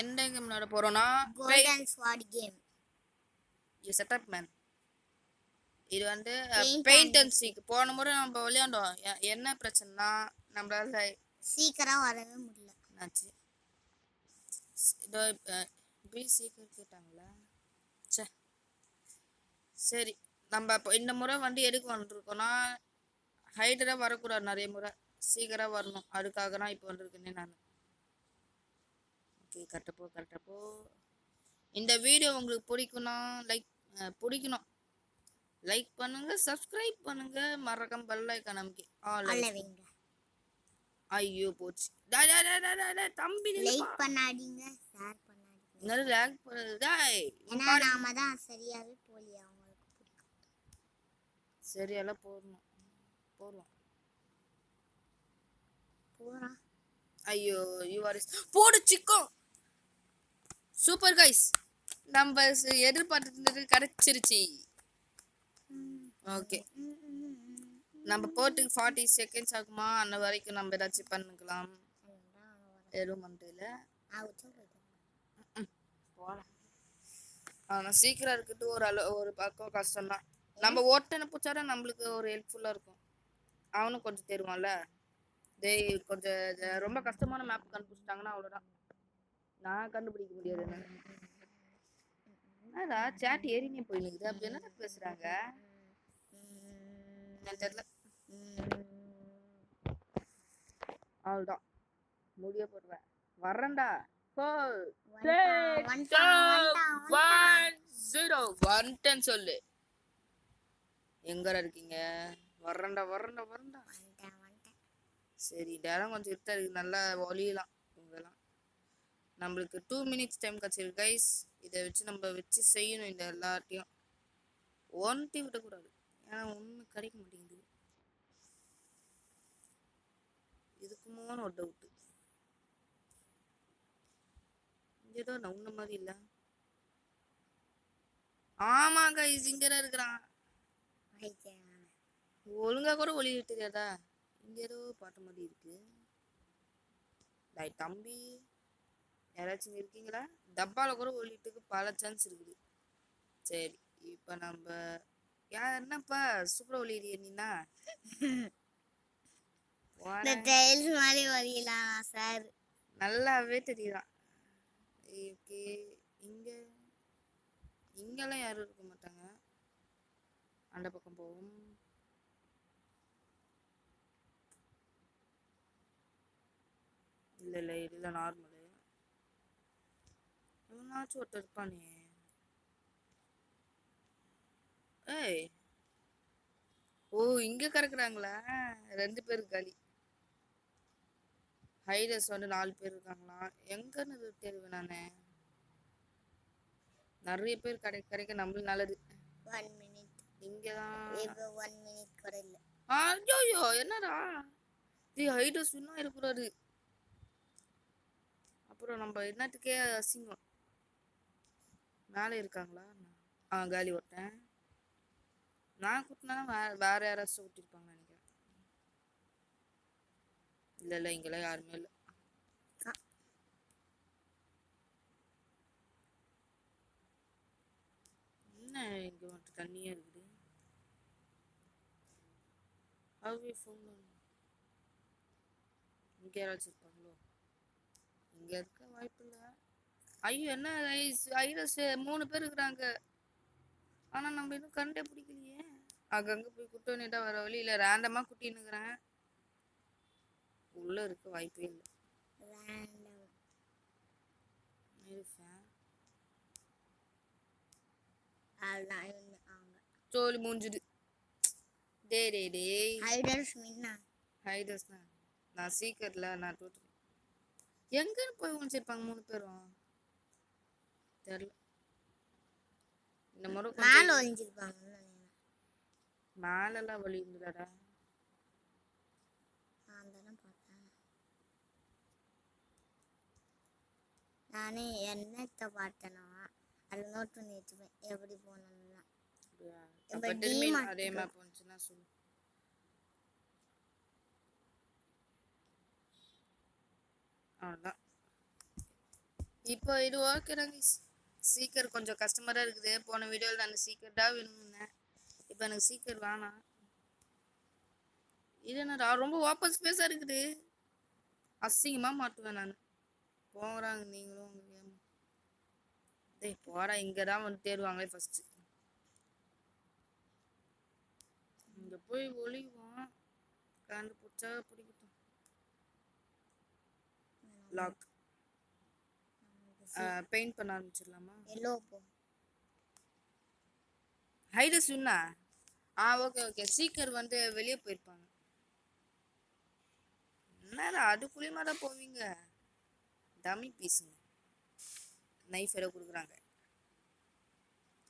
எந்த கேம் விளையாட போறோம்னா golden swat game. You setup man. இது வந்து பெயிண்ட் அண்ட் சீக். போன முறை நம்ம விளையாண்டோம். என்ன பிரச்சனைனா நம்மளால சீக்கிரம் வரவே முடியல. என்னாச்சு? இதோ இப்படி சீக்கிரம் கேட்டாங்களா? சரி, நம்ம இந்த முறை வண்டி எடுக்க வந்துருக்கோம்னா ஹைடராக வரக்கூடாது, நிறைய முறை சீக்கிரம் வரணும். அதுக்காக தான் இப்போ வந்திருக்கேனே நான். ஓகே, கரெக்டப்போ. இந்த வீடியோ உங்களுக்கு பிடிக்கணும் லைக் பண்ணுங்க, சப்ஸ்கிரைப் பண்ணுங்க, மறக்காம பெல் ஐகான் அமைக்கி ஆல் வைங்க. ஐயோ போச்சு. தம்பி லைக் பண்ணாதீங்க, ஷேர் பண்ணாதீங்க. நல்ல லாக் பண்ணுது டேய். ஏன்னா நாம தான் சரியாவே போலியா உங்களுக்கு பிடிக்கும். சரியால போறோம். ஐயோ யூஆர்எஸ் போடு சிக்கோ. சூப்பர் கைஸ், நம்ம எதிர்பார்த்தது கிடைச்சிருச்சு. ஓகே, நம்ம போட்டுக்கு 40 செகண்ட்ஸ் ஆகுமா? அந்த வரைக்கும் நம்ம ஏதாச்சும் பண்ணிக்கலாம். எதுவும் மந்தையில் ஆனால் சீக்கிரம் இருக்கிறது ஒரு பக்கம் கஷ்டம்தான். நம்ம ஓட்டனை பிடிச்சாடா நம்மளுக்கு ஒரு ஹெல்ப்ஃபுல்லாக இருக்கும். அவனும் கொஞ்சம் தெரியும்ல. கொஞ்சம் ரொம்ப கஷ்டமான மேப் கண்டுபிடிச்சிட்டாங்கன்னா அவ்வளோதான். நான் கண்டுபிடிக்க முடியாது. என்னடா சாட் ஏறினே போயிடுது. அப்படி என்ன பேசுறாங்க தெரியல. அவ்வளோதான், முடிய போடுறேன். வர்றேன்டா. 4 3 2 1 0 1 சொல்லு. எங்கடா இருக்கீங்க? வர்றேன்டா. சரி, நேரம் கொஞ்சம் இருட்டா இருக்கு, நல்லா ஒளியலாம் இவங்கெல்லாம். நம்மளுக்கு 2 மினிட்ஸ் டைம் கிடச்சிருக்கு கைஸ். இதை வச்சு செய்யணும். இந்த எல்லாத்தையும் ஒன்ட்டி விடக்கூடாது, ஏன்னா ஒன்றும் கிடைக்க மாட்டேங்குது. இதுக்குமோன்னு ஒரு டவுட்டு. ஏதோ நான் உன்ன மாதிரி இல்லை. ஆமா கைஸ், இங்கதான் இருக்கிறான். ஒழுங்கா கூட ஒளிய தெரியாதா? இங்க ஏதோ பாட்டு மாதிரி இருக்கு. தம்பி யாராச்சும் இருக்கீங்களா? டப்பால கூட ஒளிட்டுக்கு பல சான்ஸ் இருக்குது. சரி, இப்ப நம்ம என்னப்பா சூப்பரா ஒளியிறிய நீனா? நல்லாவே தெரியுதான். இங்கெல்லாம் யாரும் இருக்க மாட்டாங்க. அந்த பக்கம் போவோம். இல்ல நார்மலு. எவனாச்சும் ஒருத்தர் இருப்பானே. ஏய், ஓ இங்க கறக்குறாங்களா? 2 பேர் காலி. ஹைடர்ஸ் வந்து 4 பேர் இருக்காங்களா? எங்கன்னு தெரியும். நானே நிறைய பேர் கிடைக்க நம்மளுக்கு நல்லது. 1 மினிட் இங்கதான் 1 மினிட் கூட இல்ல. ஐயோ என்னடா ஹைடர்ஸ் இன்னும் இருக்கக்கூடாது. அப்புறம் நம்ம என்னத்துக்கே அசிங்கம். மேலே இருக்காங்களா? காலி ஓட்டேன். நான் கூட்டினா வேற யாராச்சும் கூட்டிருப்பாங்க நினைக்கிறேன். இல்ல இங்கெல்லாம் யாருமே இல்லை. என்ன இங்க மட்டும் தண்ணியா இருக்குது? இங்க யாராச்சும் இருப்பாங்களோ? இங்க இருக்க வாய்ப்பு இல்லை. ஐயோ என்ன ஐரஸ் 3 பேர் இருக்கிறாங்க. ஆனா நம்ம இன்னும் கண்டே பிடிக்கலையே. அங்கங்க போய் குட்டோனிட்டா வர வழி இல்லை. ரேண்டமா குட்டின்னுக்குறேன். உள்ள இருக்க வாய்ப்பே இல்லை. சோலி மூஞ்சுது. ஹைடர்ஸ் நான் சீக்கிரட்ல நான் தோற்று. எங்கன்னு போய் ஒழிச்சிருப்பாங்க 3 பேரும் தெரியல. இந்த முறை மேல ஒழிஞ்சிருப்பாங்க. மேலெல்லாம் வழி இருந்ததாடா. நானே என்னத்தை பார்த்தேன்னா அது நோட் பண்ணி வச்சுப்பேன் எப்படி போனோம்னா. அதே மாதிரி போனுச்சுன்னா சொல்லு. அவ்வளோதான். இப்போ இது ஓகேடா கைஸ். சீக்கிரம் கொஞ்சம் கஸ்டமராக இருக்குது. போன வீடியோவில் நான் சீக்கிரட்டாக வேணும்னேன். இப்போ எனக்கு சீக்கிரம் வேணாம். இது என்னடா ரொம்ப ஓப்பன் ஸ்பேஸாக இருக்குது. அசிங்கமாக மாட்டுவேன் நான். போகிறாங்க நீங்களும் உங்க கேம். டேய் போடா, இங்கே தான் வந்து தேடுவாங்களே ஃபஸ்ட்டு. இங்கே போய் ஒளிவோம். கண்டு பிடிச்சா பிடிக்கட்டும். லாக். பெயிண்ட் பண்ண ஆரம்பிச்சிடலாமா? எல்லோ போ. ஹைடு சொன்னா ஓகே ஓகே. சீக்கிரம் வந்து வெளியே போயிருப்பாங்க. என்னடா அதுக்குள்ளேயுமா தான் போவீங்க? டம்மி பீஸுங்க. நைஃப் எல்லாம் கொடுக்குறாங்க.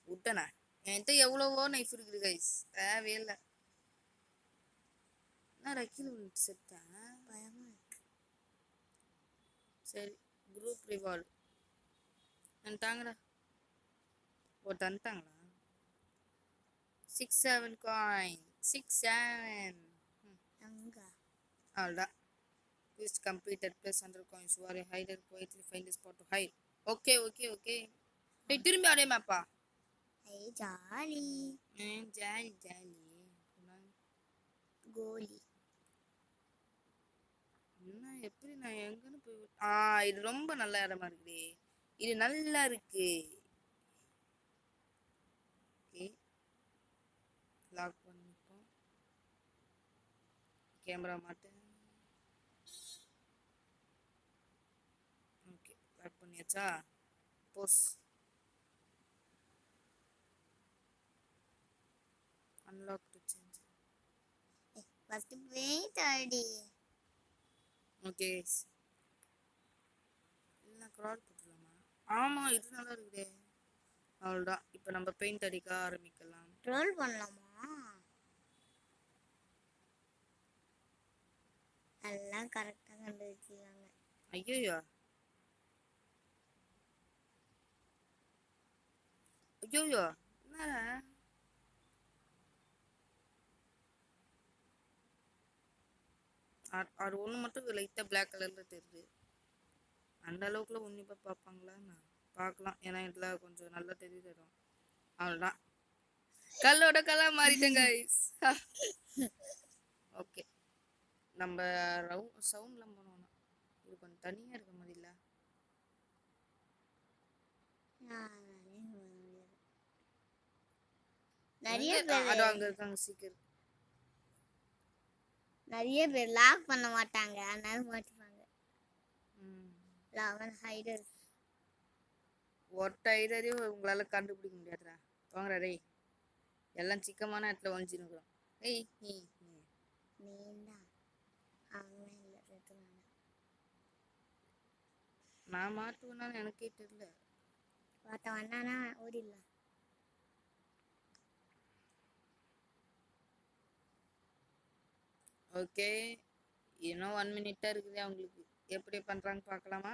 விட்டனா என்கிட்ட எவ்வளவோ நைஃப் இருக்குது கைஸ். தேவையில்லை. என்ன ரக்கில் விழுந்து செத்தேன். பயமா இருக்கு. சரி குரூப் ரிவார்டு தந்துட்டாங்கடா. ஓ தந்துட்டாங்களா? 6-7 காயின். 6-7. அங்க அவ்வளோதான். Quest completed. Plus 100 coins. You are a hider. Quietly find a spot to hide. Okay okay okay. டேய் திரும்பி அதே மேப்பா. ஐ ஜாலி. Jolly jolly. கோலி. என்ன எப்படி நான் எங்கன்னு போய் இது ரொம்ப நல்ல இடமா இருக்குதே. இது நல்லா இருக்கு. ஓகே லாக் பண்ணிப்போம். கேமரா மாட்டேன். ஓகே லாக் பண்ணியாச்சா? Pose unlock to change. First paint அடி. ஓகே இல்லை க்ரால் போட்டுடலாமா? ஆமாம் இது நல்லா இருக்குதே. அவ்வளோதான். இப்போ நம்ம பெயிண்ட் அடிக்க ஆரம்பிக்கலாம். ரோல் பண்ணலாமா? எல்லாம் கரெக்டாக கண்டுபிடிச்சிருக்காங்க. ஐயோயோ ஐயோயோ என்னடா அது ஒன்று மட்டும் லைட்டாக பிளாக் கலரில் தெரியுது. அந்த அளவுக்குள்ள உன்னிப்பாக பார்ப்பாங்களா? நான் பார்க்கலாம். ஏன்னா இதில் கொஞ்சம் நல்லா தெரியுது இடம். அவ்வளோதான். கல்லோட கல்லா மாறிட்டேங்க கைஸ். ஓகே நம்ம சவுண்ட்லாம் போனோம்னா இது கொஞ்சம் தனியாக இருக்க மாதிரி இல்லை? நிறைய அதுவும் அங்கே இருக்காங்க. சீக்கிரம் நிறைய பேர் லாக் பண்ண மாட்டாங்க, அதனால மாட்டிப்பாங்க. 11 ஹைடர்ஸ். ஒட்ட ஐதரையும் உங்களால் கண்டுபிடிக்க முடியாதுடா. வாங்கடா டேய். எல்லாம் சிக்கமான இடத்துல ஒழிஞ்சிருக்கிறோம். ஏய் நீதான் அவன் இல்லை ரெட்டுனால. நான் மாட்டுவேனான்னு எனக்கே தெரியல. ஒருத்த வந்தானா ஓடிடலாம். ஓகே இன்னும் 1 மினிட்டா இருக்குது. அவங்களுக்கு எப்படி பண்றாங்க பார்க்கலாமா?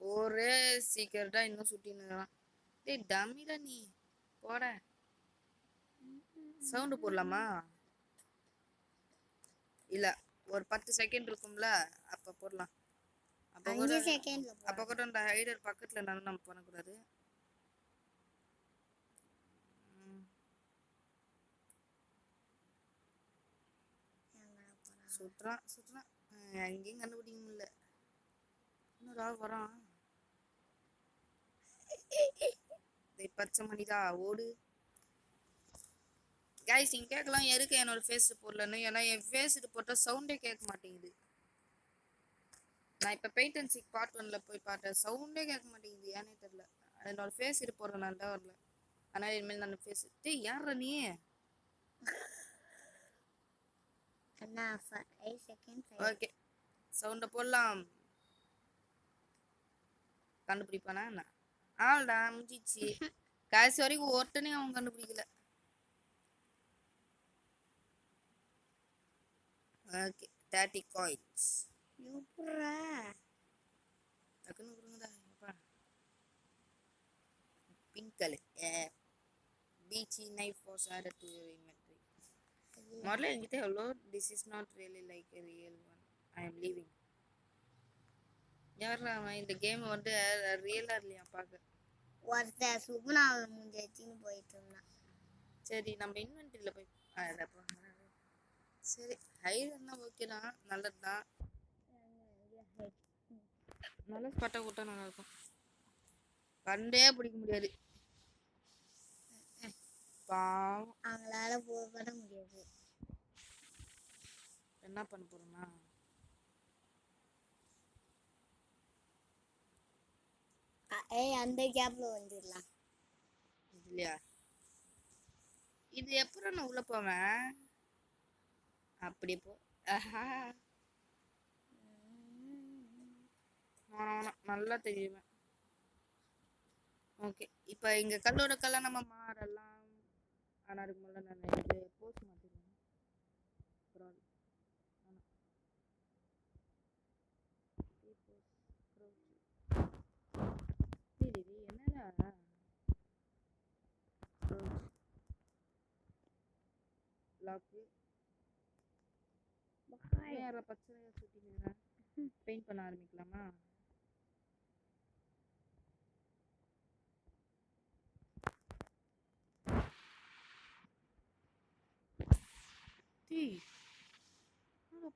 ஒரே சீக்கிரட்டா இன்னும் சுட்டின்னு. டேய் டம்மிடா நீ போட. சவுண்டு போடலாமா? இல்ல ஒரு 10 செகண்ட் இருக்கும்ல அப்ப போடலாம். அப்ப 5 செகண்ட்ல அப்ப கூட அந்த ஹைடர் பக்கத்துல இருந்தாலும் நம்ம பண்ணக்கூடாது. சுற்றுறான் எங்கேயும் கண்டுபிடிக்க முடியல. இன்னொரு ஆள் வரான். பச்சை மணிதா ஓடு. கைஸ் நீங்க கேட்கலாம் எதுக்கு என்னோட ஃபேஸ் போடலன்னு. ஏன்னா என் ஃபேஸ் இது போட்டால் சவுண்டே கேட்க மாட்டேங்குது. நான் இப்போ பெயிண்ட் அண்ட் சிக் பார்ட் 1ல போய் பார்த்தேன். சவுண்டே கேட்க மாட்டேங்குது. ஏன்னே தெரியல. என்னோட ஃபேஸ் இது போடுறதுனால தான் வரல. ஆனால் இனிமேல் நான் ஃபேஸ் டேய் யாரா நீ? ஓகே சவுண்டை போடலாம். கண்டுபிடிப்பானா என்ன? ஆள்டா முடிஞ்சிச்சு. காசு வரைக்கும் ஒருத்தனே அவன் கண்டுபிடிக்கல. Okay 30 coins. யூப்ரா டக்குன்னு கொடுங்கடா. அப்பா pink colour beach knife was added to your inventory. முதல்ல என்கிட்ட எவ்வளோ this is not really like a real one. I am leaving. யாரா அவன் இந்த கேம் வந்து ரியலா இல்லையா பார்க்க. ஒருத்தன் சுகுணாவை மூஞ்சி வச்சுன்னு போயிட்டு இருந்தான். சரி நம்ம இன்வென்ட்ரியில் போய் சரி ஹைடுன்னா ஓகே தான், நல்லது தான். நல்ல ஸ்பாட்டாக கூட்டா நல்லா இருக்கும். கண்டே பிடிக்க முடியாது பாவம். அவங்களால போக முடியாது. என்ன பண்ண போறோம்னா அந்த கேப்ல வந்துடலாம். இல்லையா இது எப்பறம் நான் உள்ள போவேன் அப்படி போ. நல்லா தெரியுவேன். ஓகே இப்போ இங்க கல்லோட கல்ல நம்ம மாறலாம். ஆனா அதுக்கு முதல்ல நான் இது போஸ்ட் மாத்திடுவேன். அப்புறம் என்னடா லாக்கு வேற பச்சையா சுத்திங்க. பெயிண்ட் பண்ண ஆரம்பிக்கலாமா?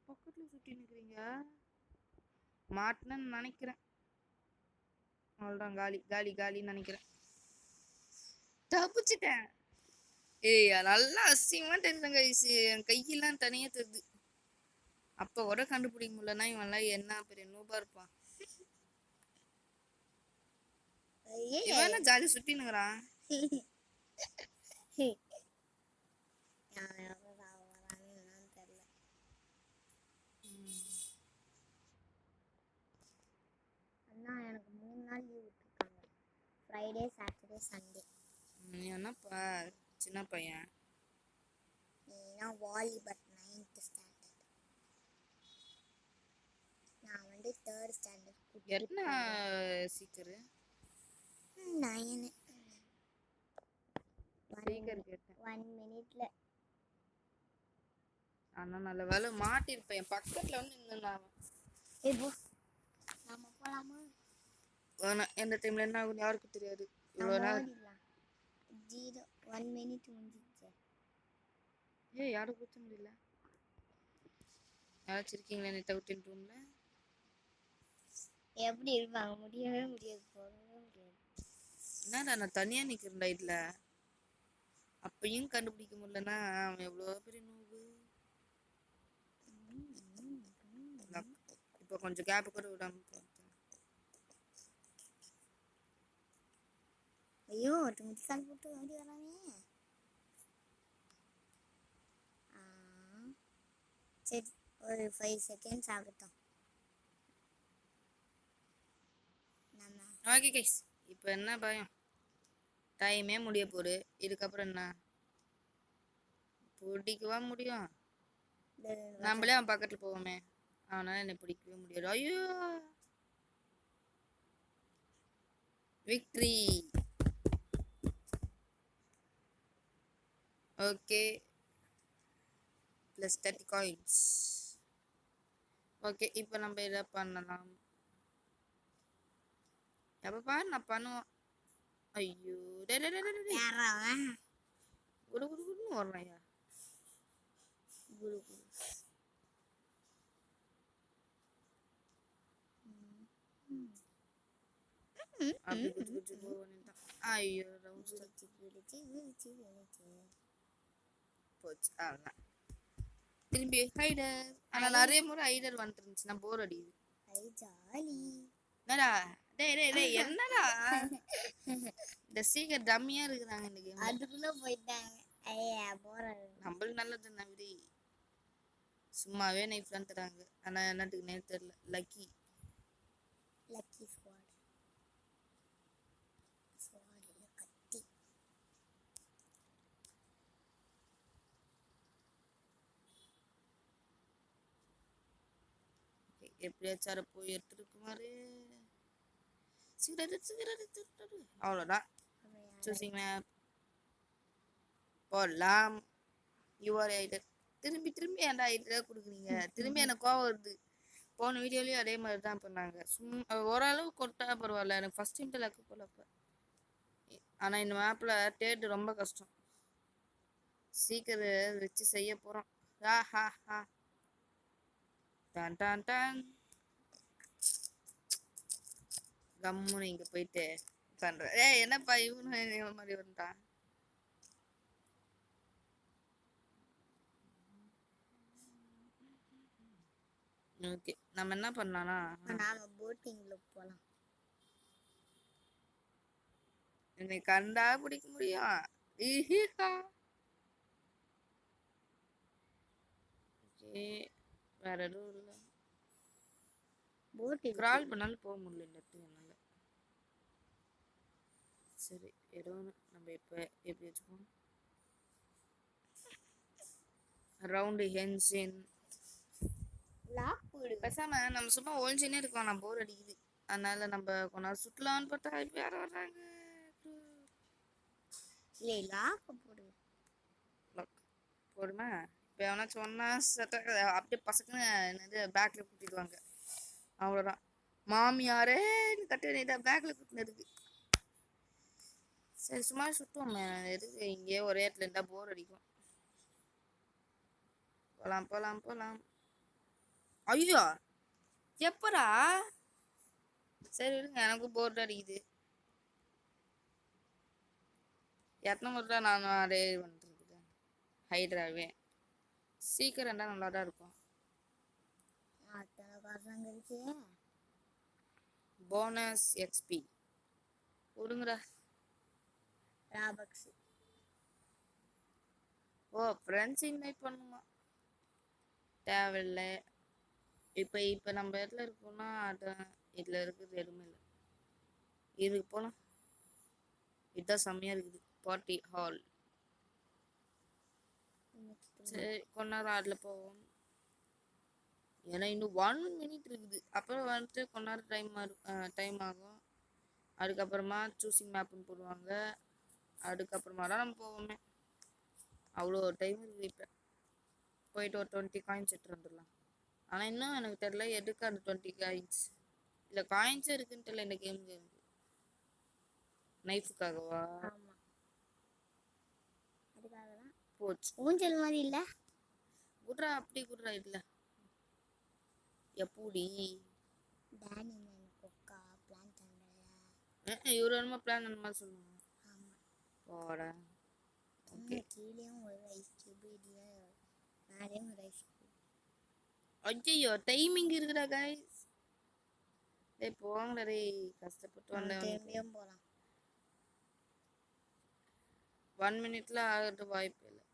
பக்கத்துல சுத்தி நிக்கிறீங்க. மாட்டினு நினைக்கிறேன். அவ்வளோதான், காலி காலி காலின்னு நினைக்கிறேன். தப்பிச்சிட்டேன். ஏய் நல்லா அசிங்கமா தெரியுதுங்க. என் கையெல்லாம் தனியா தெரியுது. அப்ப கூட கண்டுபிடிக்க முடியலன்னா இவன்லாம் என்ன பெரிய நூபா இருப்பான். இவன் ஜாலி சுத்தினுங்கிறான். அண்ணா எனக்கு 3 நாள் லீவ் விட்டுருக்காங்க. Friday, Saturday, Sunday. என்னப்பா சின்ன பையன். நீனா வாலிபர் 9th ஸ்டாண்டர்ட். நான் வந்து 3rd ஸ்டாண்டர்ட். என்ன சீக்கிரம் 9 சீக்கிரம் கேட்டேன். 1 மினிட்ல. ஆனா நல்ல வேலை மாட்டிருப்பேன். என் பக்கத்துல வந்து நின்னுனான். இப்போ நாம போலாமா? எந்த டைம்ல என்ன ஆகும் யாருக்கும் தெரியாது. இவ்வளோ நேரம் 1 மினிட் முடிஞ்சிச்சு. ஏய் யாரும் கூச்ச முடியல. யாராச்சும் இருக்கீங்களா என்னை தவிர்த்து ரூம்ல? எப்படி இருப்பாங்க? முடியவே முடியாது, போகவே முடியாது. என்னடா நான் தனியா நிக்கிறேன்டா இதுல. அப்பையும் கண்டுபிடிக்க முடியலன்னா அவன் எவ்வளோ பெரிய நூபு. இப்போ கொஞ்சம் கேப் கூட விடாம போட்டேன். ஐயோ முட்டிக்கால் போட்டு ஓடி வரானே. சரி ஒரு 5 செகண்ட்ஸ் ஆகட்டும். ஓகே கைஸ், இப்போ என்ன பயம்? டைமே முடிய போகுது. இதுக்கப்புறம் என்ன பிடிக்கவா முடியும்? நம்மளே அவன் பக்கத்துல போவோமே, அவனால என்னை பிடிக்கவே முடியாது. ஐயோ victory. Okay plus 30 coins. Okay இப்போ நம்ம இதை பண்ணலாம். எப்போ பாரு நான் பண்ணுவோம். ஐயோ குடு குடு குடுன்னு ஓடுறாயா. குடு குடு அப்படி குச்சி குச்சி போவான். ஐயோ போச்சு. அதான் திரும்பி ஹைடர். ஆனா நிறைய முறை ஹைடர் வந்துட்டு இருந்துச்சு. நான் போர் அடிக்குது. என்னடா டேய் டேய் டேய் என்னடா இந்த சீக்கிரம் டம்மியா இருக்குறாங்க இந்த கேம். அதுக்குள்ள போயிட்டாங்க. ஐயா போற. நம்மளுக்கு நல்லது நம்பி சும்மாவே நைஃப்லாம் தராங்க. ஆனா என்னத்துக்கு நேரம் தெரியல. Lucky lucky squad. ஸ்குவாட்ல கத்தி. எப்படியாச்சும் அதை போய் எடுத்துருக்குமாரு. அவ்வளோதான். சூசிங் மேப் போடலாம். யூஆர் ஐடர். திரும்பி திரும்பி ஏன்டா ஐடர் கொடுக்குறீங்க? திரும்பி எனக்கு கோவம் வருது. போன வீடியோலயும் அதே மாதிரி தான் பண்ணாங்க. சும்மா ஓரளவு கொட்டா பரவாயில்ல. எனக்கு ஃபர்ஸ்ட் டைம் லக்கு போல அப்ப. ஆனா இந்த மேப்ல தேடு ரொம்ப கஷ்டம். சீக்கிரம் வச்சு செய்ய போறோம். ஹா ஹா ஹா. டான் டான் டான். கம்முன்னு இங்க போயிட்டு பண்றேன். என்னப்பா இவனு மாதிரி வந்துட்டான். ஓகே நம்ம என்ன பண்ணலாம்னா நாம போட்டிங்ல போலாம். என்னை கண்டா பிடிக்க முடியும். ஓகே வேற எதுவும் இல்லை. போட்டிங் கிரால் பண்ணாலும் போக முடியல இந்த இடத்துக்கு என்னால. சரி ஏதோ ஒன்று நம்ம இப்போ எப்படி வச்சுக்கோம். ரவுண்டு ஹென்சின் லாக் போடு. பேசாம நம்ம சும்மா ஒழிஞ்சுனே இருக்கோம். நான் போர் அடிக்குது. அதனால நம்ம கொஞ்ச நேரம் சுற்றலான்னு பார்த்தா இப்போ யாரும் வர்றாங்க. இல்லை லாக் போடு. போடுமா இப்போ எவனா சொன்னா அப்படியே பசங்க என்னது பேக்ல கூட்டிடுவாங்க. அவ்வளோதான். மாமியாரே கட்டு நீட்டா பேக்ல கூட்டினு இருக்கு. சரி சும்மா சுற்றுவோம். எதுக்கு இங்கேயே ஒரே இடத்துல இருந்தால் போர் அடிக்கும். போலாம் போலாம் போலாம். ஐயோ எப்படா? சரி விடுங்க எனக்கும் போர் அடிக்குது. எத்தனை முறை நான் அதே வந்துருக்குது ஹைட்ராவே. சீக்கிரம் தான் நல்லா தான் இருக்கும். போனஸ் எக்ஸ்பி விடுங்கடா. ராபக்ஸ். ஓ ஃப்ரெண்ட்ஸ் இன்வைட் பண்ணுமா? தேவையில்லை. இப்போ நம்ம இடத்துல இருக்கோம்னா அதான் இதில் இருக்குது எதுவுமே இல்லை. இதுக்கு போகலாம். இதுதான் செம்மையாக இருக்குது. Party hall. சரி கொஞ்ச நேரம் அதில் போவோம். ஏன்னா இன்னும் 1 minute இருக்குது. அப்புறம் வந்துட்டு கொஞ்ச நேரம் டைம் ஆகும். அதுக்கப்புறமா சூஸிங் மேப்னு போடுவாங்க. அதுக்கப்புறமா தான் நம்ம போவோமே. அவ்வளோ டைம் இருக்குது. இப்போ போயிட்டு ஒரு 20 காயின்ஸ் எடுத்துட்டு வந்துடலாம். ஆனால் இன்னும் எனக்கு தெரியல எதுக்கு அந்த 20 காயின்ஸ். இல்லை காயின்ஸே இருக்குன்னு தெரியல இந்த கேமுக்கு. நைஃபுக்காகவா? ஆமா அதுக்காக தான். போச்சு. ஊஞ்சல் மாதிரி இல்ல குட்ரா அப்படி குட்ரா இல்லை எப்படி டானி மேன் கொக்கா பிளான் பண்றல. இவரு என்னமோ பிளான் அந்த மாதிரி சொல்லுவாங்க. ஆமா போட ஓகே. கீழேயும் ஒரு ஐஸ் கியூப் இதுல மேலேயும் ஒரு ஐஸ் கியூப். ஐயோ டைமிங் இருக்குடா கைஸ். போங்கடா டேய் கஷ்டப்பட்டு வந்தேன். திரும்பியும் போலாம். 1 minute ஆகிறது வாய்ப்பு இல்லை.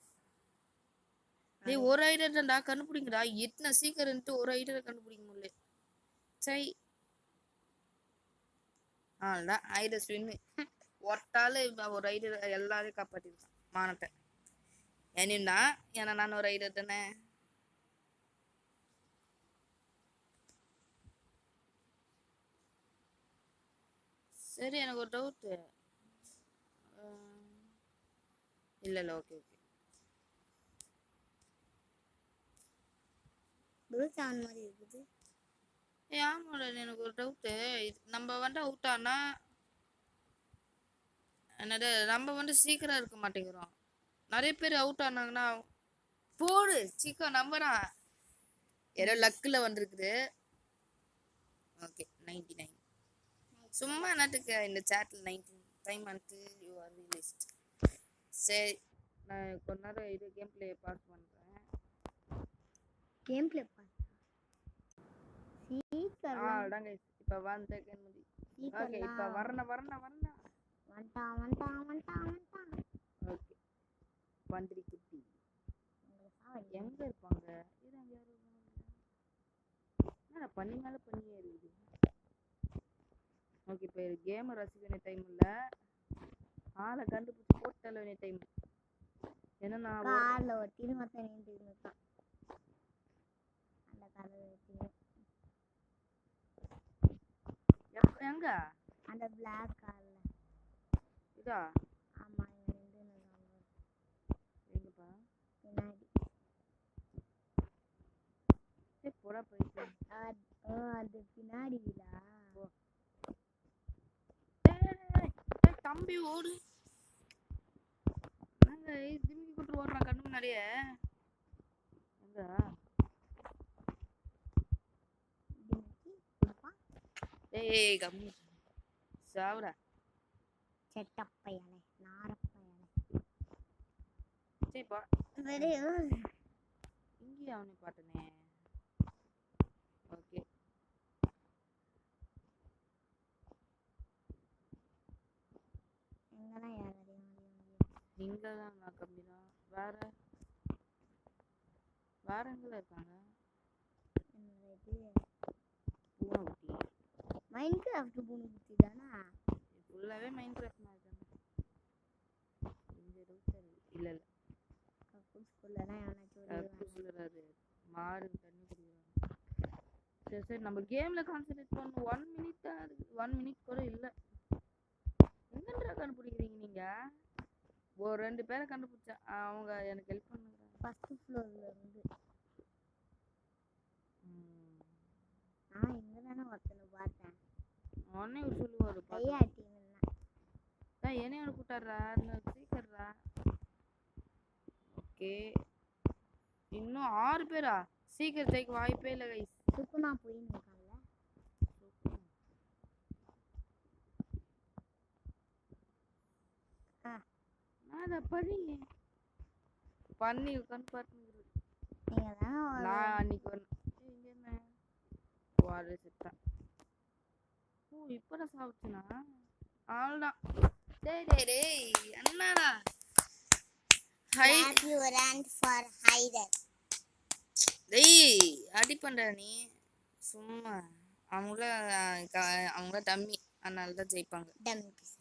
டேய் ஒரு ஐடியா தான்டா கண்டுபிடிங்கடா. எத்தனை சீக்கிரம்ட்டு ஒரு ஐடியா கண்டுபிடிக்க முடியல. சை அதான் ஐடியா ஸ்வின்னு ஒட்டால ஒரு ஐடியா எல்லாரையும் காப்பாற்றிருக்கான் மானத்தை. என்னன்னா ஏன்னா நான் ஒரு ஐடியா தானே. சரி எனக்கு ஒரு டவுட்டு. இல்லை இல்லை ஓகே ஓகே. புதுசான் மாதிரி இருக்குது. ஆமாடா எனக்கு ஒரு டவுட்டு. நம்ம வந்து அவுட் ஆனா என்னது நம்ம வந்து சீக்கிரம் இருக்க மாட்டேங்கிறோம். நிறைய பேர் அவுட் ஆனாங்கன்னா போடு சீக்கிரம் நம்புறான். ஏதோ லக்கில் வந்திருக்குது. ஓகே 99. சும்மா என்னத்துக்கு இந்த சேட்டில் 19 டைம் வந்து யூ ஆர் ரிலீஸ்ட். சரி நான் கொஞ்ச நேரம் இது கேம் பிளே பாஸ் பண்ணுறேன். கேம் பிளே பண்ணு சீக்கிரம். அதாங்க இப்போ 1 செகண்ட் முடி. ஓகே இப்போ வரணும். வந்துட்டான். ஓகே வந்திரி குட்டி எங்கே இருப்பாங்க? என்ன பண்ணி மேலே பண்ணியே இருக்குது. ஓகே இப்போ கேமை ரசிக்க வேண்டிய டைம் இல்லை. ஆளை கண்டுபிடிச்சி போட்டு தள்ள வேண்டிய டைம். ஏன்னா நான் கார்ல ஒட்டி மொத்தம் நின்று இருக்கான். அந்த கார்ல ஒட்டி எங்க அந்த பிளாக் கார்ல இதா? ஆமா இங்க நின்று எங்கப்பா? பின்னாடி போடா போயிட்டு ஓ அது பின்னாடிடா. போ. தம்பி ஓடு. என்னங்க திமிக்கி கூட்டு ஓடுறான் கண்ணு முன்னாடியே. எங்க டிமிக்கி கொடுப்பா. ஏய் கம்மி சாவுடா. செட்டப்பையனே நாரப்பையனே. சரிப்பா வெரி இங்கேயே அவனை பாட்டனே. ஓகே எங்கன்னா யாரையும் இங்க தான் நான் கம்மி தான். வேற வேற எங்கல இருக்காங்க? என்னோட இது பூனைக்குட்டி. மைண்ட் கிராஃப்ட் பூனைக்குட்டி தானே. ஃபுல்லாவே மைண்ட் கிராஃப்ட் மாதிரி தானே. இந்த ரூட்டர் இல்ல இல்ல கக்கூஸ் குள்ளலாம் எவனாச்சும் சொல்லுறாரு. மாடு தண்ணி குடிக்கிறாங்க. சரி சரி நம்ம கேம்ல கான்சென்ட்ரேட் பண்ணணும். 1 மினிட் தான் இருக்கு. 1 மினிட் கூட இல்ல. எங்கன்றா கண்டுபிடிக்கிறீங்க நீங்க? ஒரு 2 பேரை கண்டுபிடிச்சேன். அவங்க எனக்கு ஹெல்ப் பண்ணுறாங்க. ஃபர்ஸ்ட் ஃப்ளோர்ல இருந்து நான் இங்க தானே ஒருத்தனை பார்த்தேன். உடனே ஒரு சொல்லுவாரு கையாட்டிங்கன்னா என்னையோட கூட்டாடுறா சீக்கிரா. ஓகே இன்னும் 6 பேரா? சீக்கிரம் ஜெயிக்க வாய்ப்பே இல்லை கைஸ். சுக்குனா போயின்னு இருக்கான்ல. பண்ணி உட்காந்து பார்த்துங்கிறது. நீங்க தான் நான் அன்னைக்கு இங்க என்ன வாரு செத்தான். ஓ இப்பதான் சாப்பிச்சுனா அவ்வளோதான். டேய் டேய் டேய் என்னடா clap your hand for hider. டேய் அடி பண்ற நீ சும்மா. அவங்க டம்மி அதனால தான் ஜெயிப்பாங்க. டம்மி பீஸ்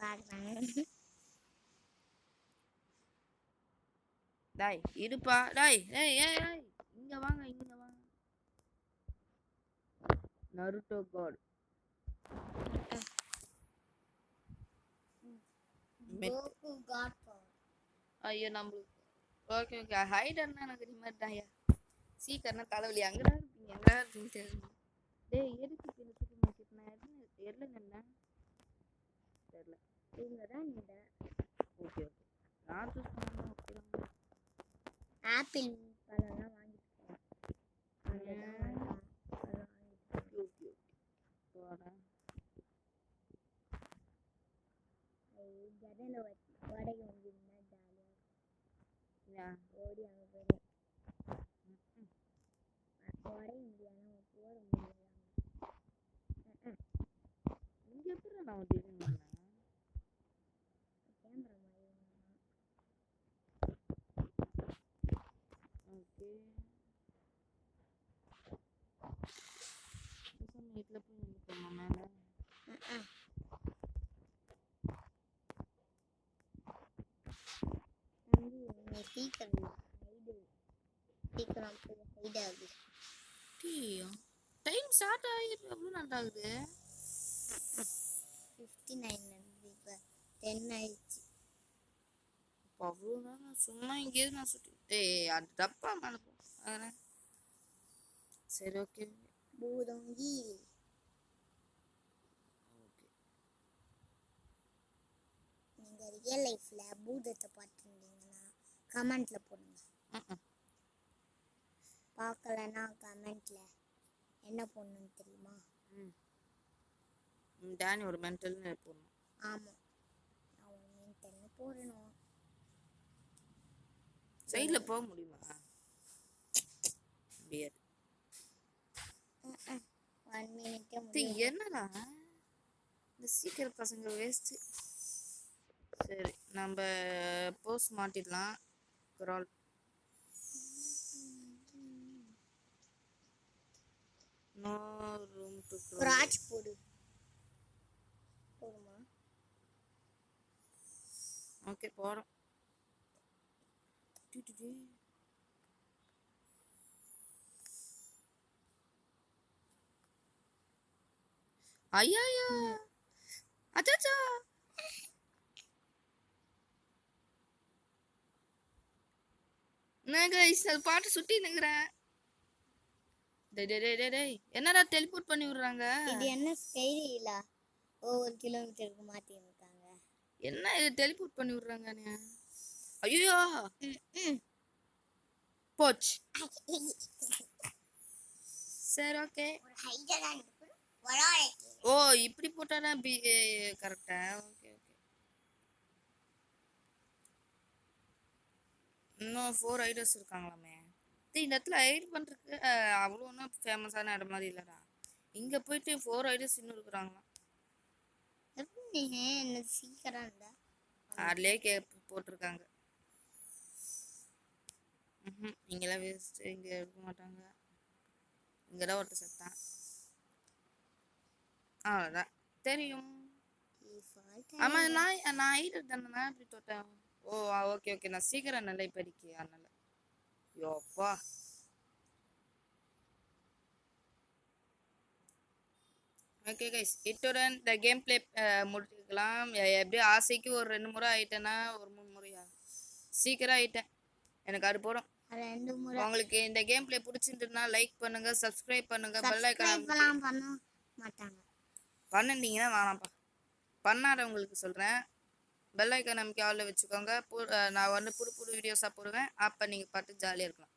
பாக்குறாங்க. டாய் இருப்பா டாய். ஏய் ஏய் ஏய் இங்க வாங்க இங்க வாங்க. Naruto god Goku god power. ஐயோ நம்மளுக்கு ஓகே ஓகே ஹைடர்னா எனக்கு ரிமோட் தான்யா. சீக்கிரம்னா தலைவலி. அங்கடா இருக்கீங்க எங்கடா இருக்கீங்க தெரியும். டேய் எதுக்கு பின்ன சூப்பர் மார்க்கெட் நான் எர்ல நின்னேன் தெரியல. இவங்க தான் இந்த ஓகே ஓகே நான் சூஸ் பண்ணா ஓகே தான். ஆப்பிள் பழம்லாம் வாங்கிட்டு போறேன். அங்கே தான் பழம் வாங்கிட்டு ஓகே ஓகே போறேன். ஜடல வச்சு வடகை வந்துருந்தா ஜாலியாக ஏன் ஓடி அங்கே போயிடும். வடகை முடியாமல் போட முடியல. இங்க எப்படி நான் திடீர்னு கேமரா மாதிரி ஓகே வீட்டில் போய் நின்றுக்கோமா மேலே. சீக்கிரம் போய் ஹைட் ஆகுது. டைம் ஸ்டார்ட் ஆகிட்டு எவ்வளோ நல்லா ஆகுது. 59 இப்போ 10 ஆயிடுச்சு. இப்போ அவ்வளோதான். நான் சும்மா இங்கேயிருந்து நான் சுட்டி அது டப்பா மேலே போகிறேன். சரி ஓகே பூதங்கி ஓகே. நீங்கள் ரியல் லைஃப்பில் பூதத்தை பார்த்துருந்தீங்கன்னா கமெண்ட்டில் போடுங்க. பார்க்கலன்னா கமெண்ட்டில் என்ன போடணும்னு தெரியுமா? டேனி ஒரு மென்டல்னு போடணும். ஆமாம் நான் ஒரு மென்டல்னு போடணும். சைடில் போக முடியுமா? முடியாது. 1 மினிட்டே என்னடா இந்த சீக்கிரம் பசங்க வேஸ்ட்டு. சரி நம்ம போஸ்ட் மாட்டிடலாம். Crawl no room to crouch போடுமா? ஓகே போகிறோம். ஐயா அச்சாச்சா நான் கைஸ் அது பாட்டு சுட்டி நிற்கிறேன். டேய் என்னடா டெலிபோர்ட் பண்ணி விடுறாங்க? இது என்ன ஸ்கைரியில ஒவ்வொரு கிலோமீட்டருக்கு மாத்தி இருக்காங்க. என்ன இது டெலிபோர்ட் பண்ணி விடுறாங்க? ஐயோ போச்சு. சரி ஓகே. ஒரு ஹைஜரா இருக்கு. வராய். ஓ இப்படி போட்டாதான் கரெக்டா? Okay okay. இன்னும் 4 ஐடர்ஸ் இருக்காங்களாமே. இந்த இடத்துல ஐட் பண்றதுக்கு அவ்வளோ ஒன்றும் ஃபேமஸான இடம் மாதிரி இல்லைடா. இங்க போயிட்டு 4 ஐடர்ஸ் இன்னும் இருக்கிறாங்களாம். எப்படி என்ன சீக்கிரம் இருந்தா அதுலேயே போட்டிருக்காங்க. இங்கெல்லாம் வேஸ்ட். இங்க எடுக்க மாட்டாங்க. இங்கதான் ஒருத்தர் செத்தான். அவ்வளோதான் தெரியும். ஆமா நான் ஐடர் தானே இப்படி தொட்டேன். ஓ ஓகே ஓகே. நான் சீக்கிரம் நல்லா படிக்க அதனால. யோப்பா ஓகே கைஸ், இத்துடன் இந்த கேம் பிளே முடிச்சுக்கலாம். எப்படியும் ஆசைக்கு ஒரு 2 முறை ஆயிட்டேன்னா, ஒரு 3 முறையா சீக்கிரம் ஆயிட்டேன். எனக்கு அது போடும். 2 முறை. உங்களுக்கு இந்த கேம் பிளே பிடிச்சிருந்ததுன்னா லைக் பண்ணுங்க, சப்ஸ்கிரைப் பண்ணுங்க, பெல் ஐகான் பண்ண மாட்டாங்க. பண்ணீங்கன்னா வேணாம்ப்பா. பண்ணாதவங்களுக்கு சொல்றேன், பெல் ஐகான் நமக்கு ஆல்ல வச்சுக்கோங்க. நான் வந்து புது புது வீடியோஸா போடுவேன். அப்ப நீங்க பார்த்து ஜாலியா இருக்கலாம்.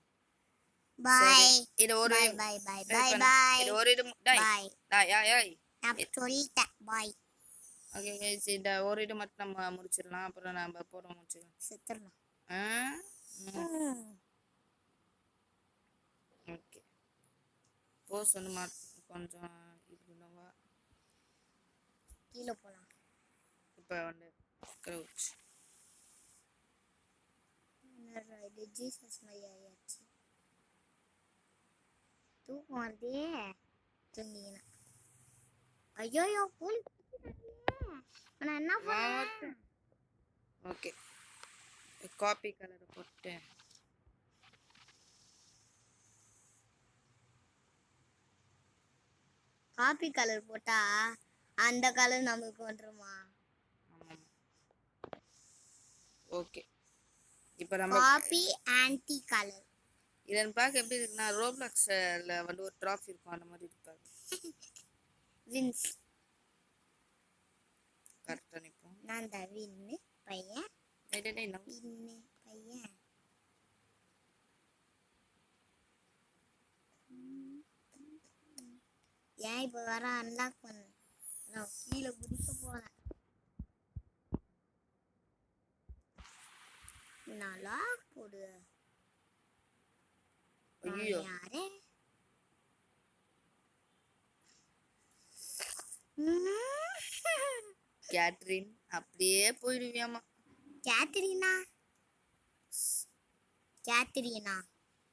பாய். இது ஒரு பாய் பாய் பாய் பாய். இது ஒரு இது பாய். நான் சொல்லிட்டேன் பாய். ஓகே गाइस, இந்த ஒரு இது மட்டும் நம்ம முடிச்சிடலாம். அப்புறம் நம்ம போட முடிச்சிடலாம். செத்துறலாம். ஓகே போஸ் வந்து கொஞ்சம் இப்படினவா கீழே போலாம். இப்போ வந்து க்ரௌச் இது ஜீசஸ் மாதிரி ஆயாச்சு. தூக்கம் வருதே. தூங்கினா ஐயோ போலி நான் என்ன பண்ணேன்? ஓகே காப்பி கலர் போட்டு காப்பி கலர் போட்டா அந்த கலர் நமக்கு வந்துருமா? ஆமாம். ஓகே இப்போ நம்ம காப்பி ஆன்டி கலர். இதன் பார்க்க எப்படி இருக்குன்னா, ரோப்ளாக்ஸ்ல வந்து ஒரு ட்ராஃபி இருக்கும் அந்த மாதிரி இருப்பாரு. வின்ஸ் கரெக்டாக நிற்போம். நான் தான் வின்னு பையன். வின்னு பையன். ஏன் இப்போ வர அன்லாக் பண்ணு. நான் கீழே குதிக்க போறேன். நான் லாக் போடு. ஐயோ யாரே கேட்ரின் அப்படியே போயிடுவியாமா. கேத்ரீனா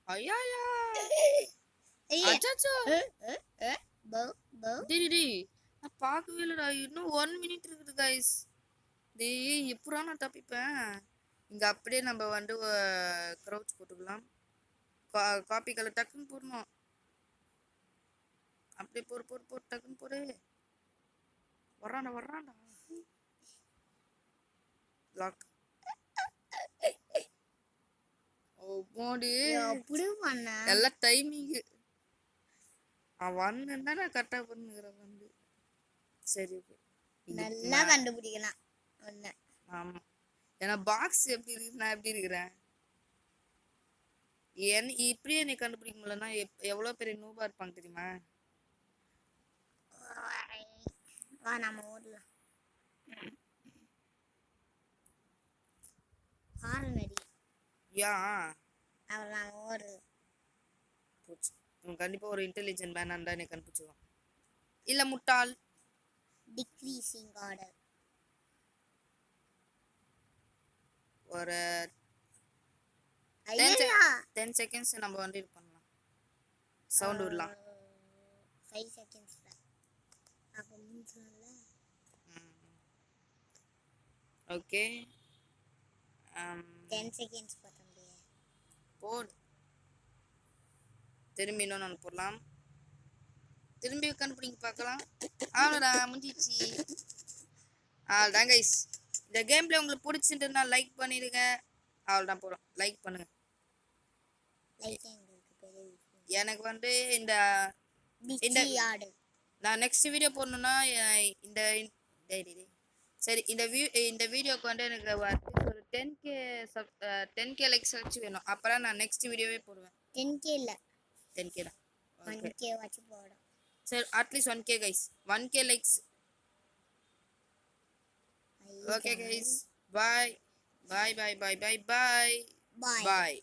ஐயா அச்சச்சோ டேய் நான் பார்க்கவே இல்லடா. இன்னும் 1 மினிட் இருக்குது கைஸ். டேய் எப்படா நான் தப்பிப்பேன்? இங்க அப்படியே நம்ம வந்து க்ரௌச் போட்டுக்கலாம். காப்பி கலர் டக்குன்னு போடணும். அப்படியே போடு டக்குன்னு போடு. வர்றான்டா லாக். ஓ போடு அப்படி பண்ண எல்லாம் டைமிங். அவன் வந்தா நான் கரெக்டாக பண்ணுகிறேன் வந்து. சரி ஓகே நல்லா கண்டுபிடிக்கலாம் ஒன்று. ஆமாம் ஏன்னா பாக்ஸ் எப்படி இருக்கு, நான் எப்படி இருக்கிறேன். இப்படியே நீ கண்டுபிடிக்க முடியலன்னா எவ்வளோ பெரிய நூபா இருப்பாங்க தெரியுமா? வா நம்ம ஓடலாம். ஆறுநடி யா அவள் நான் ஓடு போச்சு. இவன் கண்டிப்பாக ஒரு இன்டெலிஜென்ட் மேனாண்டா நீ கண்டுபிடிச்சிருவான். இல்லை முட்டாள். Decreasing order. ஒரு 10 செகண்ட்ஸ் நம்ம வந்து இது பண்ணலாம். சவுண்ட் விடலாம். 5 செகண்ட்ஸ் அப்போ முடிஞ்சல. ஓகே 10 செகண்ட்ஸ் பார்த்தா முடியாது. போடு. திரும்பி இன்னொன்று ஒன்று போடலாம். திரும்பி கண்டுபிடிங்க பார்க்கலாம். அவ்வளோடா முடிஞ்சிச்சு. அவ்வளோதான் கைஸ். இந்த கேம் பிளே உங்களுக்கு பிடிச்சிருந்தா லைக் பண்ணிடுங்க. அவ்வளோதான் போகிறோம். லைக் பண்ணுங்க. எனக்கு வந்து இந்த டிச்சி ஆடு நான் நெக்ஸ்ட் வீடியோ போடணும்னா இந்த டேய் டேய் டேய். சரி இந்த வீடியோக்கு வந்து எனக்கு ஒரு 10K லைக்ஸ் வச்சு வேணும். அப்பதான் நான் நெக்ஸ்ட் வீடியோவே போடுவேன். 10K இல்ல 10K தான். ஓகே 1K வச்சு போடும். சரி அட்லீஸ்ட் 1K guys 1K likes. Okay guys bye bye bye bye bye bye bye பாய்.